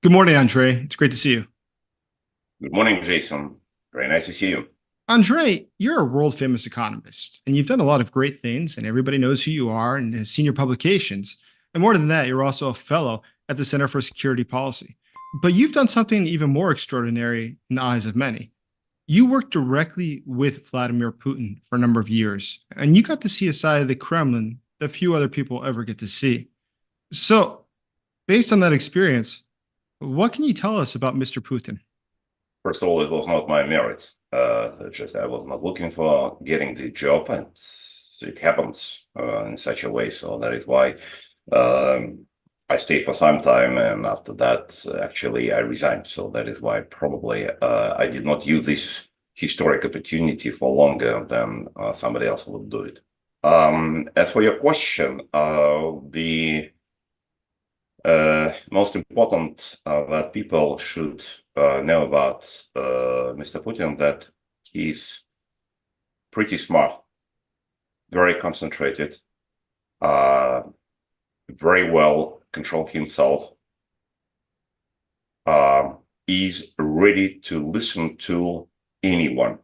Good morning, Andrei. It's great to see you. Good morning, Jason. Very nice to see you. Andrei, you're a world famous economist, and you've done a lot of great things, and everybody knows who you are and has seen your publications. And more than that, you're also a fellow at the Center for Security Policy. But you've done something even more extraordinary in the eyes of many. You worked directly with Vladimir Putin for a number of years, and you got to see a side of the Kremlin that few other people ever get to see. So, based on that experience, what can you tell us about Mr. Putin? First of all, it was not my merit. Just I was not looking for getting the job, and it happens in such a way. So that is why I stayed for some time, and after that, actually, I resigned. So that is why probably I did not use this historic opportunity for longer than somebody else would do it. As for your question, the most important that people should know about Mr. Putin, that he's pretty smart, very concentrated, very well control himself, is ready to listen to anyone.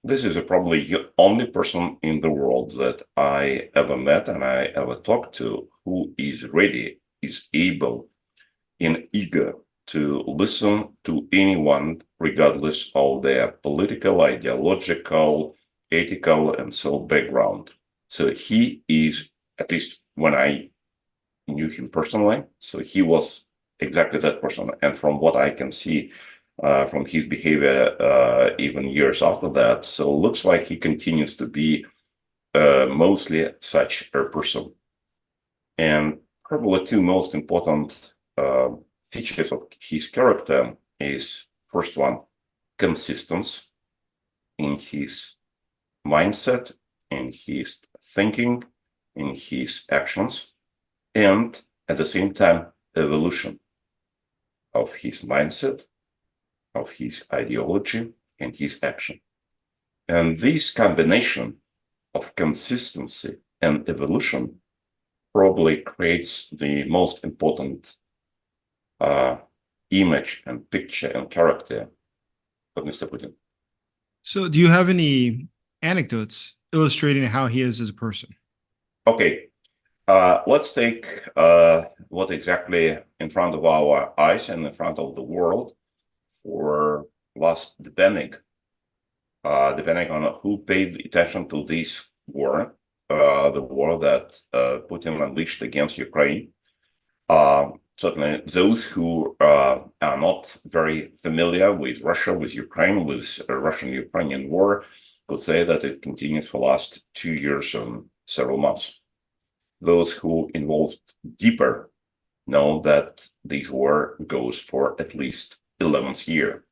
This is probably the only person in the world that I ever met and I ever talked to who is ready, is able and eager to listen to anyone, regardless of their political, ideological, ethical, and so background. So he is, at least when I knew him personally, so he was exactly that person. And from what I can see from his behavior, even years after that, so looks like he continues to be mostly such a person. And probably two most important features of his character is, first one, consistency in his mindset, in his thinking, in his actions, and at the same time, evolution of his mindset, of his ideology, and his action. And this combination of consistency and evolution probably creates the most important image and picture and character of Mr. Putin. So, do you have any anecdotes illustrating how he is as a person? Okay, let's take what exactly in front of our eyes and in front of the world for last depending on who paid attention to this war, the war that Putin unleashed against Ukraine. Certainly those who are not very familiar with Russia, with Ukraine, with Russian-Ukrainian war, could say that it continues for the last 2 years and several months. Those who involved deeper know that this war goes for at least 11th year,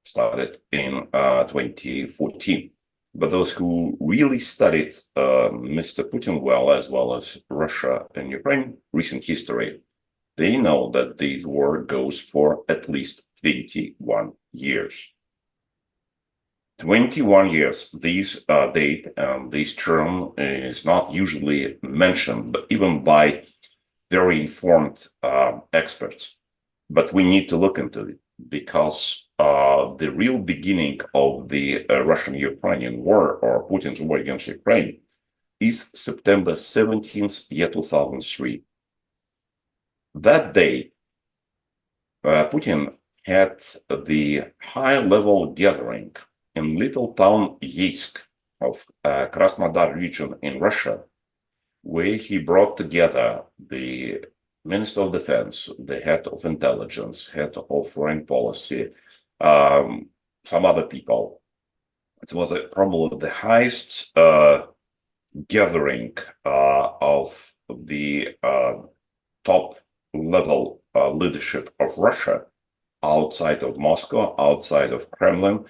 started in 2014. But those who really studied Mr. Putin well as Russia and Ukraine recent history, they know that this war goes for at least 21 years. 21 years, this date and this term is not usually mentioned, but even by very informed experts. But we need to look into it because the real beginning of the Russian-Ukrainian war, or Putin's war against Ukraine, is September 17th, year 2003. That day, Putin had the high-level gathering in little town Yeysk of Krasnodar region in Russia, where he brought together the Minister of Defense, the head of intelligence, head of foreign policy, some other people. It was probably the highest gathering of the top level leadership of Russia outside of Moscow, outside of Kremlin,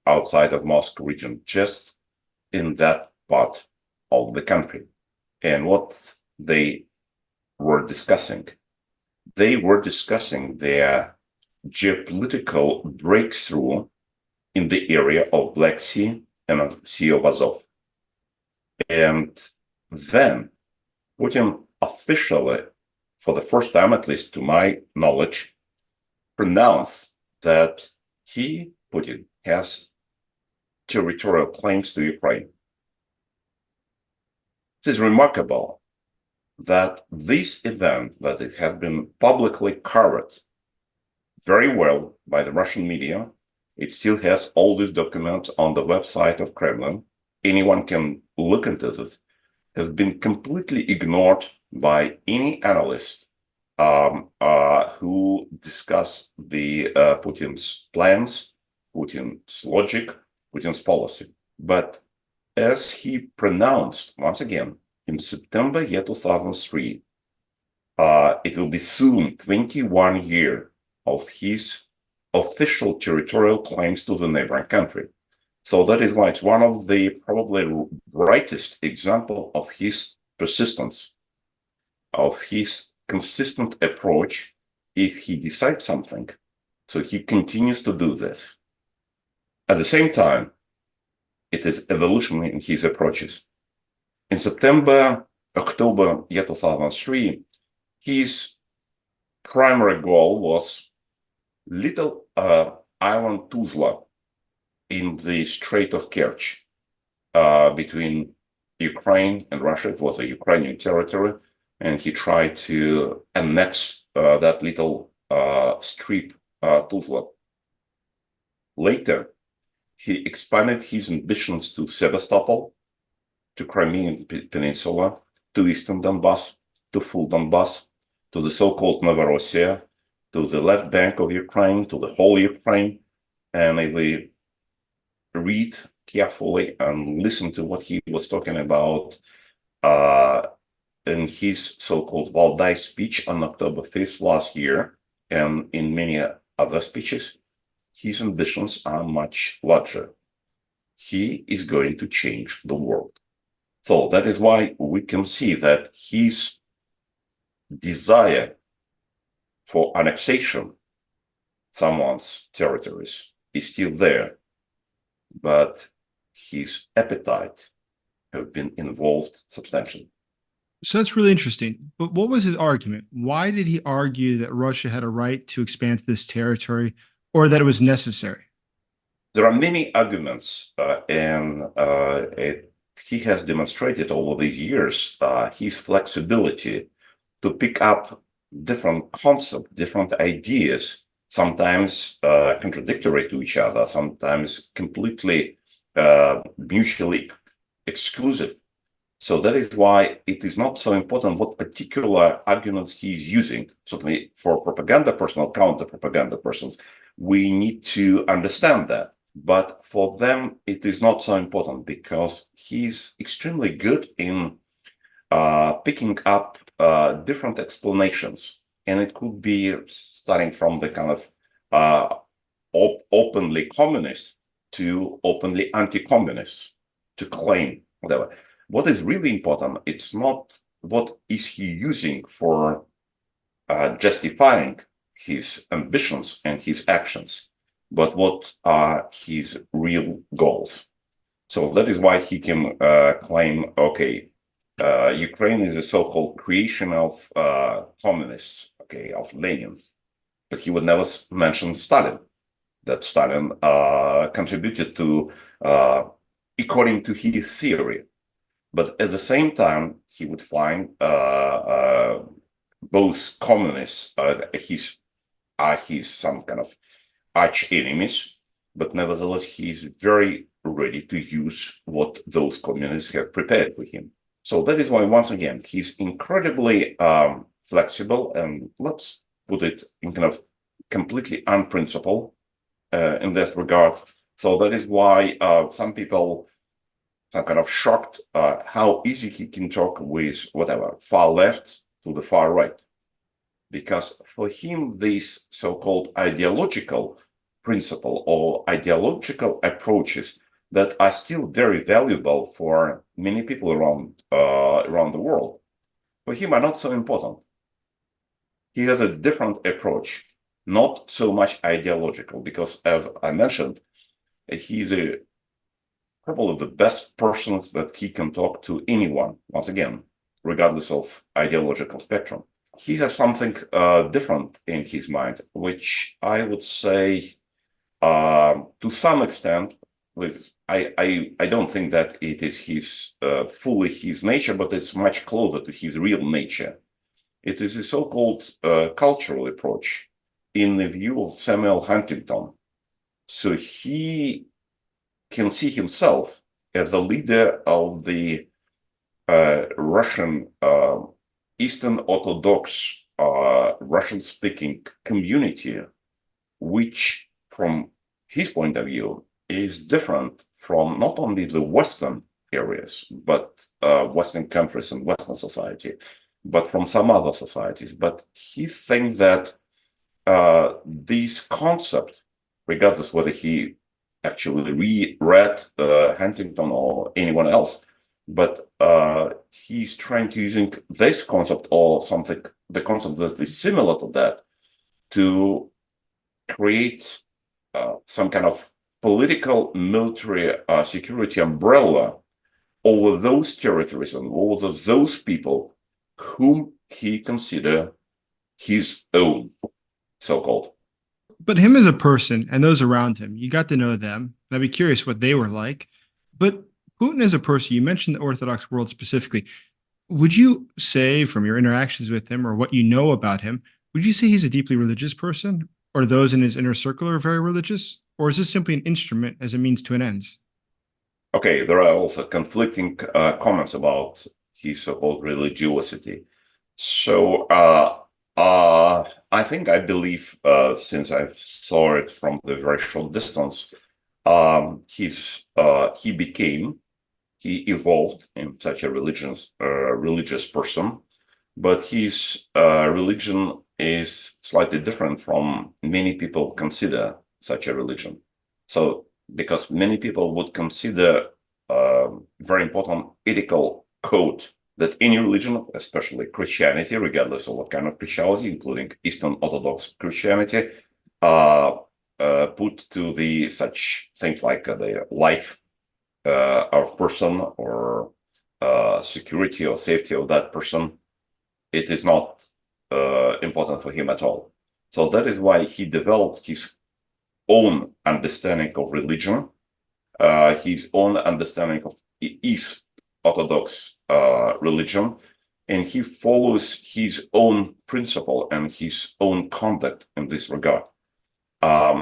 outside of Moscow region, just in that part of the country. And what they were discussing their geopolitical breakthrough in the area of Black Sea and Sea of Azov. And then Putin officially for the first time, at least to my knowledge, pronounced that he, Putin, has territorial claims to Ukraine. It is remarkable that this event, that it has been publicly covered very well by the Russian media, it still has all these documents on the website of Kremlin. Anyone can look into this, has been completely ignored by any analyst who discuss the Putin's plans, Putin's logic, Putin's policy. But as he pronounced once again in September 2003, it will be soon 21 years of his official territorial claims to the neighboring country. So that is why it's one of the probably brightest example of his persistence, of his consistent approach. If he decides something, so he continues to do this. At the same time, it is evolution in his approaches. In September, October 2003, his primary goal was little island Tuzla in the Strait of Kerch between Ukraine and Russia. It was a Ukrainian territory, and he tried to annex that little strip, Tuzla. Later, he expanded his ambitions to Sevastopol, to Crimean Peninsula, to Eastern Donbass, to full Donbass, to the so-called Novorossiya, to the left bank of Ukraine, to the whole Ukraine. And if we read carefully and listen to what he was talking about in his so-called Valdai speech on October 5th last year, and in many other speeches, his ambitions are much larger. He is going to change the world. So that is why we can see that his desire for annexation someone's territories is still there, but his appetite has been involved substantially. So that's really interesting. But what was his argument? Why did he argue that Russia had a right to expand to this territory, or that it was necessary? There are many arguments, and he has demonstrated over these years his flexibility to pick up different concepts, different ideas, sometimes contradictory to each other, sometimes completely mutually exclusive. So that is why it is not so important what particular arguments he is using. Certainly for propaganda personnel, counter-propaganda persons, we need to understand that. But for them, it is not so important because he's extremely good in picking up different explanations. And it could be starting from the kind of openly communist to openly anti-communist, to claim whatever. What is really important, it's not what is he using for justifying his ambitions and his actions, but what are his real goals. So that is why he can claim, okay, Ukraine is a so-called creation of communists, okay, of Lenin, but he would never mention Stalin, that Stalin contributed to, according to his theory. But at the same time, he would find both communists are his some kind of arch enemies, but nevertheless, he's very ready to use what those communists have prepared for him. So that is why, once again, he's incredibly flexible, and let's put it in kind of completely unprincipled in this regard. So that is why some people are kind of shocked how easy he can talk with whatever, far left to the far right. Because for him, this so-called ideological principle or ideological approaches that are still very valuable for many people around the world, for him are not so important. He has a different approach, not so much ideological, because as I mentioned, he's probably the best person that he can talk to anyone, once again, regardless of ideological spectrum. he has something different in his mind, which I would say, to some extent, I don't think that it is his fully his nature, but it's much closer to his real nature. It is a so-called cultural approach in the view of Samuel Huntington. So he can see himself as a leader of the Russian Eastern Orthodox Russian-speaking community, which, from his point of view, is different from not only the Western areas, but Western countries and Western society, but from some other societies. But he thinks that these concepts, regardless whether he actually reread Huntington or anyone else, but he's trying to using this concept or something, the concept that is similar to that, to create some kind of political military security umbrella over those territories and over those people whom he consider his own, so-called. But him as a person and those around him, you got to know them, and I'd be curious what they were like. But Putin as a person, you mentioned the Orthodox world specifically. Would you say, from your interactions with him or what you know about him, would you say he's a deeply religious person, or those in his inner circle are very religious? Or is this simply an instrument as a means to an end? Okay, there are also conflicting comments about his so-called religiosity. So I think I believe, since I saw it from the very short distance, he evolved in such a religious person, but his religion is slightly different from many people consider such a religion. So, because many people would consider very important ethical code that any religion, especially Christianity, regardless of what kind of Christianity, including Eastern Orthodox Christianity, put to the such things like the life of person or security or safety of that person. It is not important for him at all. So that is why he developed his own understanding of religion, his own understanding of East Orthodox religion, and he follows his own principle and his own conduct in this regard.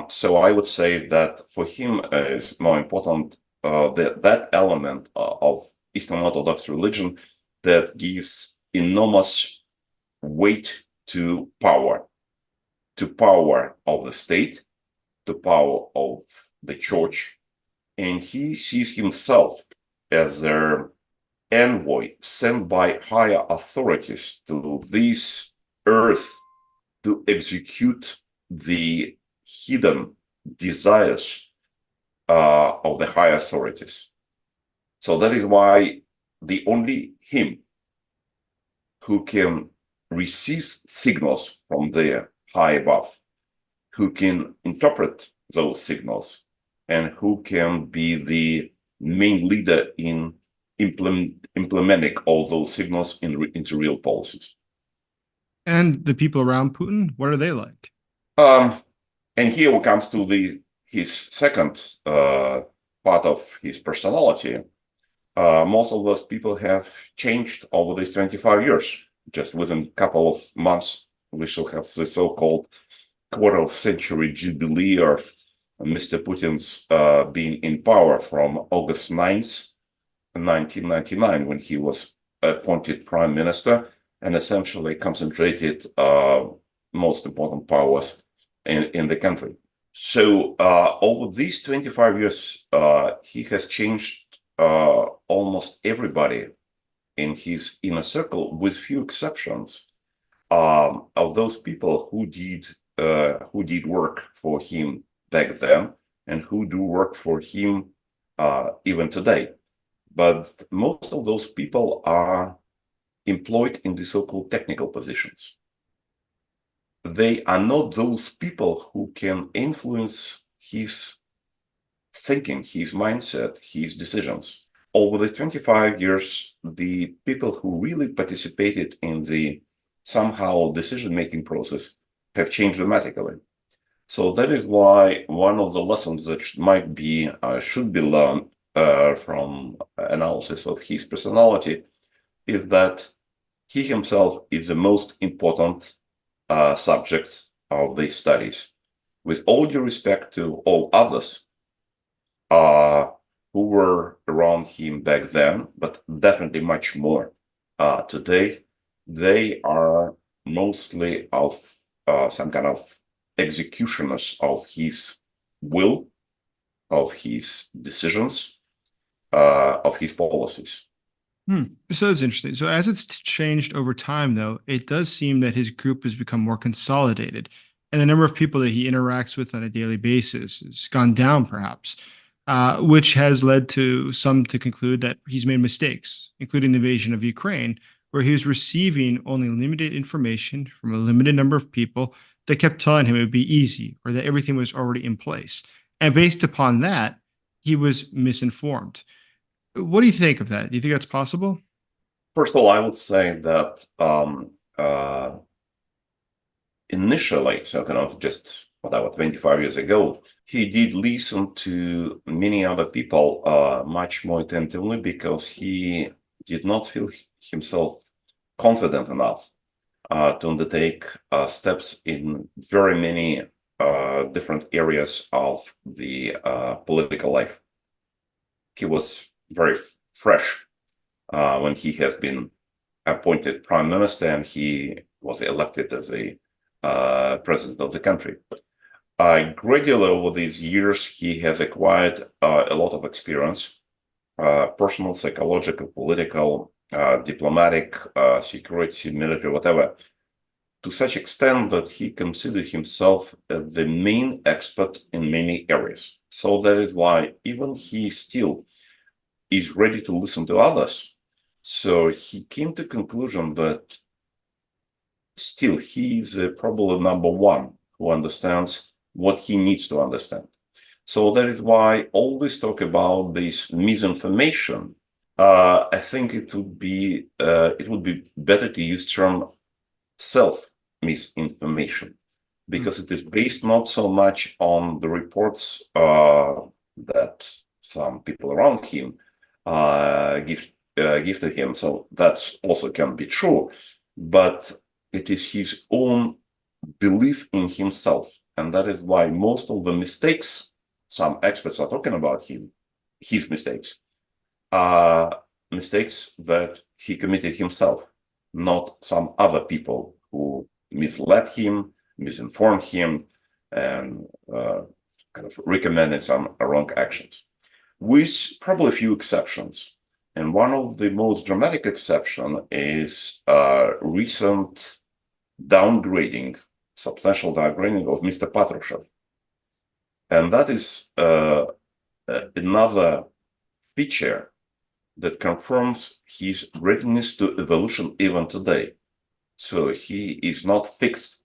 So I would say that for him is more important that element of Eastern Orthodox religion that gives enormous weight to power of the state, to power of the church, and he sees himself as their envoy sent by higher authorities to this earth to execute the hidden desires of the higher authorities. So that is why the only him who can receive signals from the high above, who can interpret those signals, and who can be the main leader in implementing all those signals into real policies. And the people around Putin, what are they like? And here we comes to his second part of his personality. Most of those people have changed over these 25 years. Just within a couple of months, we shall have the so-called quarter-of-century jubilee of Mr. Putin's being in power from August 9th, 1999, when he was appointed prime minister and essentially concentrated most important powers in the country. So over these 25 years, he has changed almost everybody in his inner circle, with few exceptions of those people who did work for him back then and who do work for him even today. But most of those people are employed in the so-called technical positions. They are not those people who can influence his thinking, his mindset, his decisions. Over the 25 years, the people who really participated in the somehow decision-making process have changed dramatically. So that is why one of the lessons that should be learned from analysis of his personality is that he himself is the most important subject of these studies. With all due respect to all others who were around him back then, but definitely much more today, they are mostly of some kind of executioners of his will, of his decisions, of his policies. So that's interesting. So as it's changed over time, though, it does seem that his group has become more consolidated, and the number of people that he interacts with on a daily basis has gone down, perhaps, which has led to some to conclude that he's made mistakes, including the invasion of Ukraine, where he was receiving only limited information from a limited number of people that kept telling him it would be easy or that everything was already in place. And based upon that, he was misinformed. What do you think of that? Do you think that's possible? First of all, I would say that initially, so kind of just whatever, 25 years ago, he did listen to many other people much more attentively because he did not feel himself confident enough to undertake steps in very many different areas of the political life. He was very fresh when he has been appointed prime minister and he was elected as the president of the country. Gradually over these years, he has acquired a lot of experience, personal, psychological, political, diplomatic, security, military, whatever, to such extent that he considered himself the main expert in many areas. So that is why even he still is ready to listen to others. So he came to the conclusion that still he is probably number one who understands what he needs to understand. So that is why all this talk about this misinformation, I think it would be better to use term self-misinformation, because it is based not so much on the reports that some people around him give to him. So that also can be true, but it is his own belief in himself, and that is why most of the mistakes some experts are talking about his mistakes, are mistakes that he committed himself, not some other people who misled him, misinformed him, and kind of recommended some wrong actions, with probably a few exceptions. And one of the most dramatic exception is recent downgrading, substantial downgrading of Mr. Patrushev. And that is another feature that confirms his readiness to evolution even today. So he is not fixed,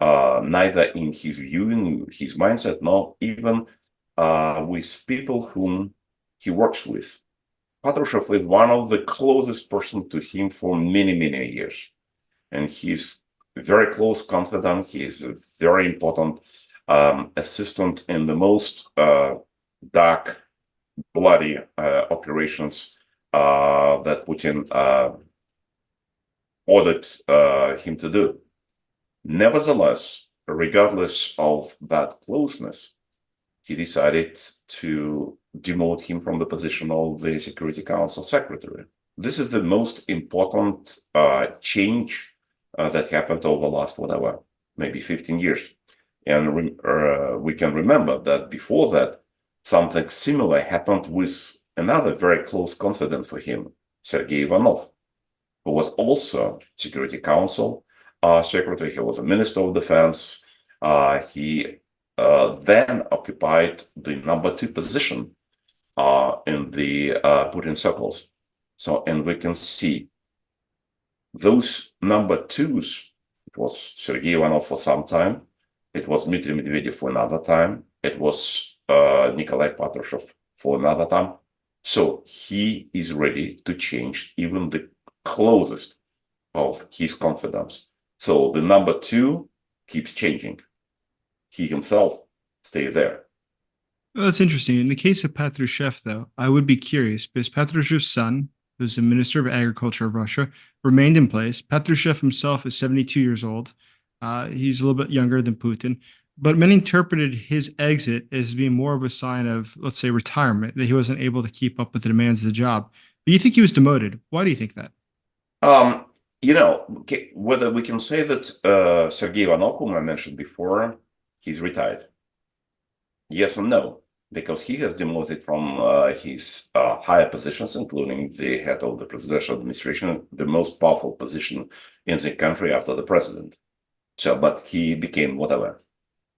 neither in his view, in his mindset, nor even with people whom he works with. Patrushev is one of the closest person to him for many, many years. And he's very close confidant. He is a very important assistant in the most dark, bloody operations that Putin ordered him to do. Nevertheless, regardless of that closeness, he decided to demote him from the position of the Security Council Secretary. This is the most important change that happened over the last, whatever, maybe 15 years. And we can remember that before that, something similar happened with another very close confidant for him, Sergei Ivanov, who was also Security Council Secretary. He was a Minister of Defense. He then occupied the number 2 position in the Putin circles. So, and we can see those number 2s, it was Sergei Ivanov for some time, it was Dmitry Medvedev for another time, it was Nikolai Patrushev for another time. So he is ready to change even the closest of his confidence. So the number two keeps changing. He himself stays there. Well, that's interesting. In the case of Patrushev, though, I would be curious because Patrushev's son, who's the Minister of Agriculture of Russia, remained in place. Patrushev himself is 72 years old. He's a little bit younger than Putin, but many interpreted his exit as being more of a sign of, let's say, retirement, that he wasn't able to keep up with the demands of the job. But you think he was demoted. Why do you think that? Whether we can say that Sergei Ivanov, whom I mentioned before, he's retired. Yes and no, because he has demoted from his higher positions, including the head of the presidential administration, the most powerful position in the country after the president. So, but he became whatever,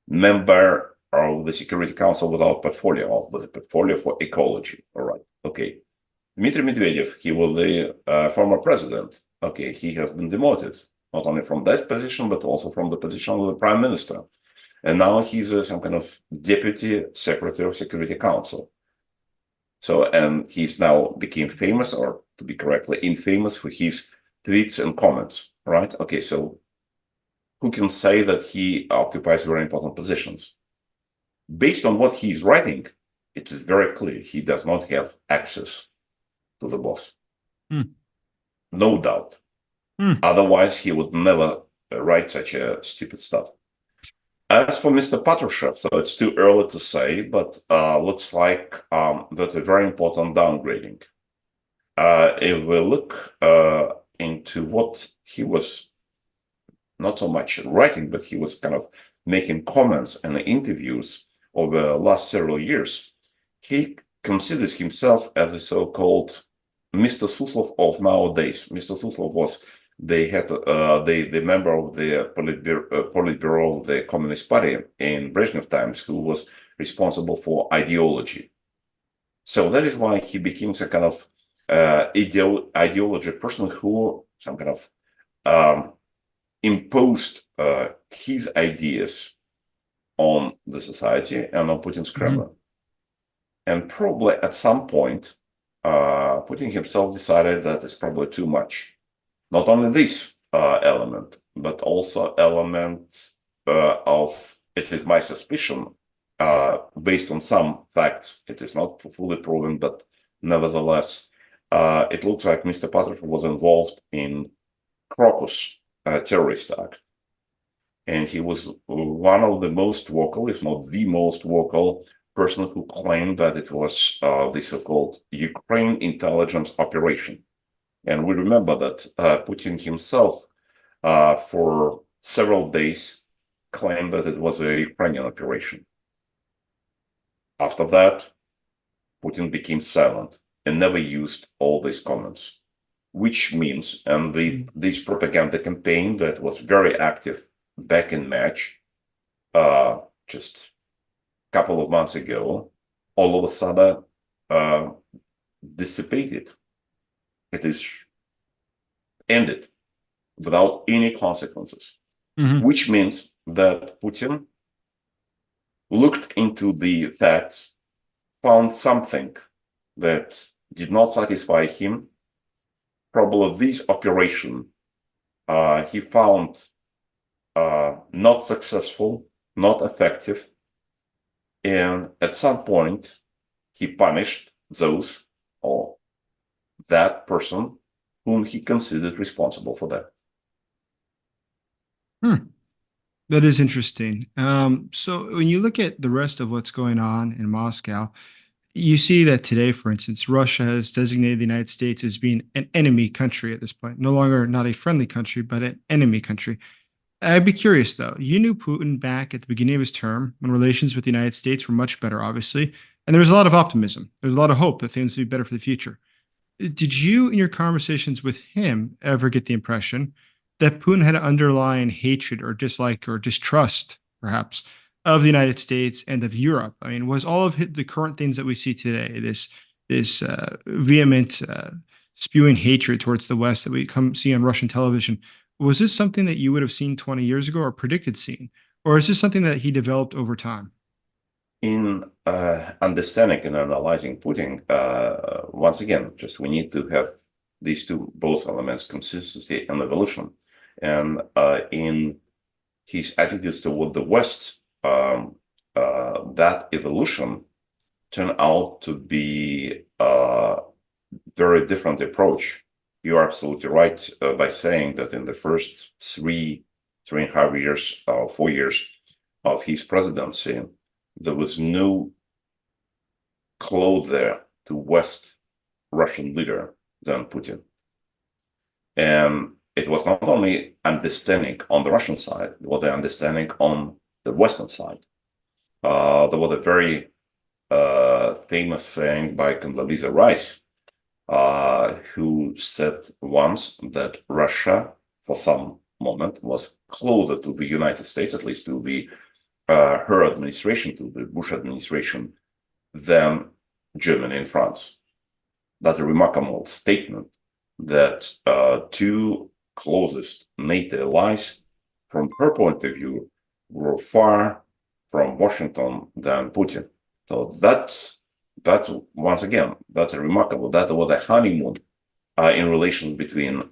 member of the Security Council without portfolio, or with a portfolio for ecology. All right, okay. Dmitry Medvedev, he was the former president. Okay, he has been demoted, not only from that position, but also from the position of the prime minister. And now he's some kind of deputy secretary of Security Council. So, and he's now became famous, or to be correctly, infamous for his tweets and comments, right? Okay, so who can say that he occupies very important positions? Based on what he's writing, it is very clear he does not have access to the boss. No doubt. Otherwise, he would never write such a stupid stuff. As for Mr. Patrushev, so it's too early to say, but looks like that's a very important downgrading. If we look into what he was not so much writing, but he was kind of making comments and interviews over the last several years, he considers himself as a so-called Mr. Suslov of nowadays. Mr. Suslov was the member of the Politburo of the Communist Party in Brezhnev times, who was responsible for ideology. So that is why he became a kind of ideology person who some kind of imposed his ideas on the society and on Putin's Kremlin. And probably at some point, Putin himself decided that it's probably too much. Not only this element, but also element of, it is my suspicion, based on some facts, it is not fully proven, but nevertheless, it looks like Mr. Patrushev was involved in Crocus terrorist act. And he was one of the most vocal, if not the most vocal person who claimed that it was the so-called Ukraine intelligence operation. And we remember that Putin himself, for several days, claimed that it was a Ukrainian operation. After that, Putin became silent and never used all these comments, which means, and this propaganda campaign that was very active back in March, just a couple of months ago, all of a sudden dissipated. It is ended without any consequences, which means that Putin looked into the facts, found something that did not satisfy him. Probably this operation he found not successful, not effective, and at some point he punished those or that person whom he considered responsible for that. That is interesting. So when you look at the rest of what's going on in Moscow, you see that today, for instance, Russia has designated the United States as being an enemy country at this point. No longer not a friendly country, but an enemy country. I'd be curious, though. You knew Putin back at the beginning of his term when relations with the United States were much better, obviously. And there was a lot of optimism. There was a lot of hope that things would be better for the future. Did you, in your conversations with him, ever get the impression that Putin had an underlying hatred or dislike or distrust, perhaps, of the United States and of Europe? I mean, was all of the current things that we see today, this vehement spewing hatred towards the West that we see on Russian television, was this something that you would have seen 20 years ago or predicted seeing? Or is this something that he developed over time? In understanding and analyzing Putin, once again, just we need to have these two both elements, consistency and evolution. And in his attitudes toward the West, that evolution turned out to be a very different approach. You are absolutely right by saying that in the first 3.5 years, 4 years of his presidency, there was no closer to West Russian leader than Putin. And it was not only understanding on the Russian side, it was the understanding on the Western side. There was a very famous saying by Condoleezza Rice, who said once that Russia, for some moment, was closer to the United States, at least to the her administration, to the Bush administration, than Germany and France. That's a remarkable statement, that two closest NATO allies, from her point of view, were far from Washington than Putin. So that's once again, that's a remarkable. That was a honeymoon in relation between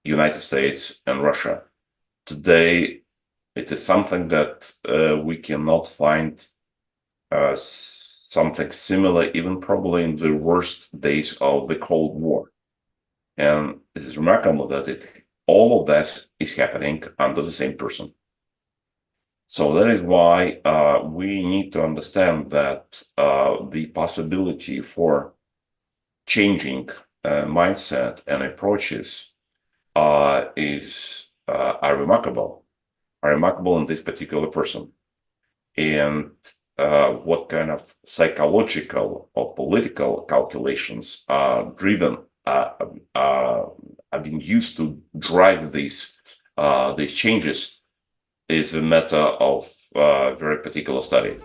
United States and Russia. Today, it is something that we cannot find something similar, even probably in the worst days of the Cold War. And it is remarkable that all of that is happening under the same person. So that is why we need to understand that the possibility for changing mindset and approaches is remarkable in this particular person. And what kind of psychological or political calculations are being used to drive these changes is a matter of very particular study.